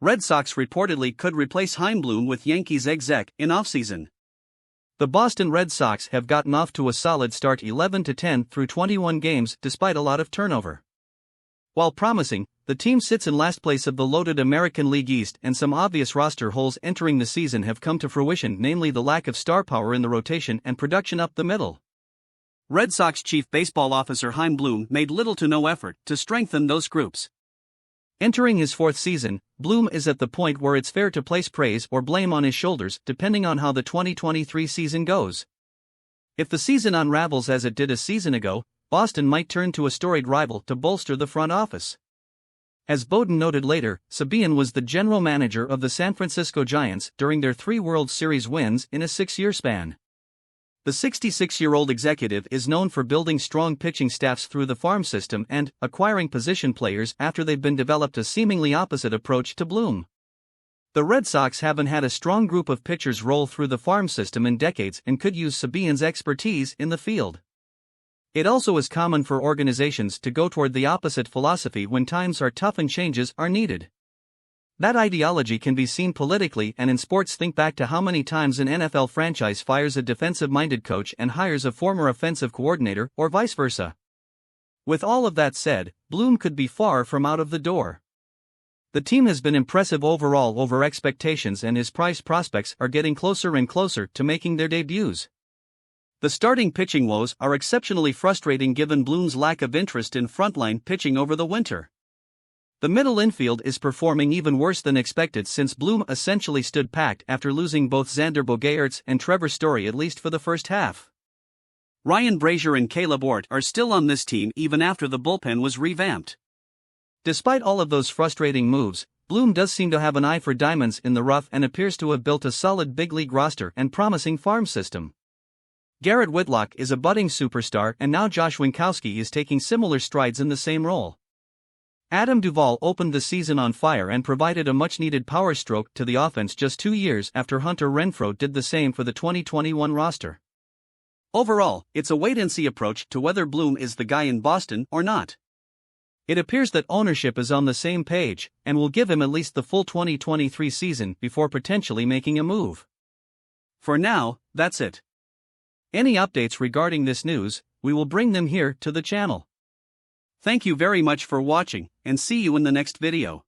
Red Sox reportedly could replace Chaim with Yankees Exec in offseason. The Boston Red Sox have gotten off to a solid start 11-10 through 21 games despite a lot of turnover. While promising, the team sits in last place of the loaded American League East, and some obvious roster holes entering the season have come to fruition, namely the lack of star power in the rotation and production up the middle. Red Sox chief baseball officer Chaim made little to no effort to strengthen those groups. Entering his fourth season, Bloom is at the point where it's fair to place praise or blame on his shoulders depending on how the 2023 season goes. If the season unravels as it did a season ago, Boston might turn to a storied rival to bolster the front office. As Bowden noted later, Sabean was the general manager of the San Francisco Giants during their 3 World Series wins in a 6-year span. The 66-year-old executive is known for building strong pitching staffs through the farm system and acquiring position players after they've been developed, a seemingly opposite approach to Bloom. The Red Sox haven't had a strong group of pitchers roll through the farm system in decades and could use Sabean's expertise in the field. It also is common for organizations to go toward the opposite philosophy when times are tough and changes are needed. That ideology can be seen politically and in sports. Think back to how many times an NFL franchise fires a defensive-minded coach and hires a former offensive coordinator, or vice versa. With all of that said, Bloom could be far from out of the door. The team has been impressive overall over expectations, and his prize prospects are getting closer and closer to making their debuts. The starting pitching woes are exceptionally frustrating given Bloom's lack of interest in frontline pitching over the winter. The middle infield is performing even worse than expected since Bloom essentially stood packed after losing both Xander Bogaerts and Trevor Story, at least for the first half. Ryan Brazier and Caleb Ort are still on this team even after the bullpen was revamped. Despite all of those frustrating moves, Bloom does seem to have an eye for diamonds in the rough and appears to have built a solid big league roster and promising farm system. Garrett Whitlock is a budding superstar, and now Josh Winkowski is taking similar strides in the same role. Adam Duvall opened the season on fire and provided a much-needed power stroke to the offense just 2 years after Hunter Renfroe did the same for the 2021 roster. Overall, it's a wait-and-see approach to whether Bloom is the guy in Boston or not. It appears that ownership is on the same page and will give him at least the full 2023 season before potentially making a move. For now, that's it. Any updates regarding this news, we will bring them here to the channel. Thank you very much for watching, and see you in the next video.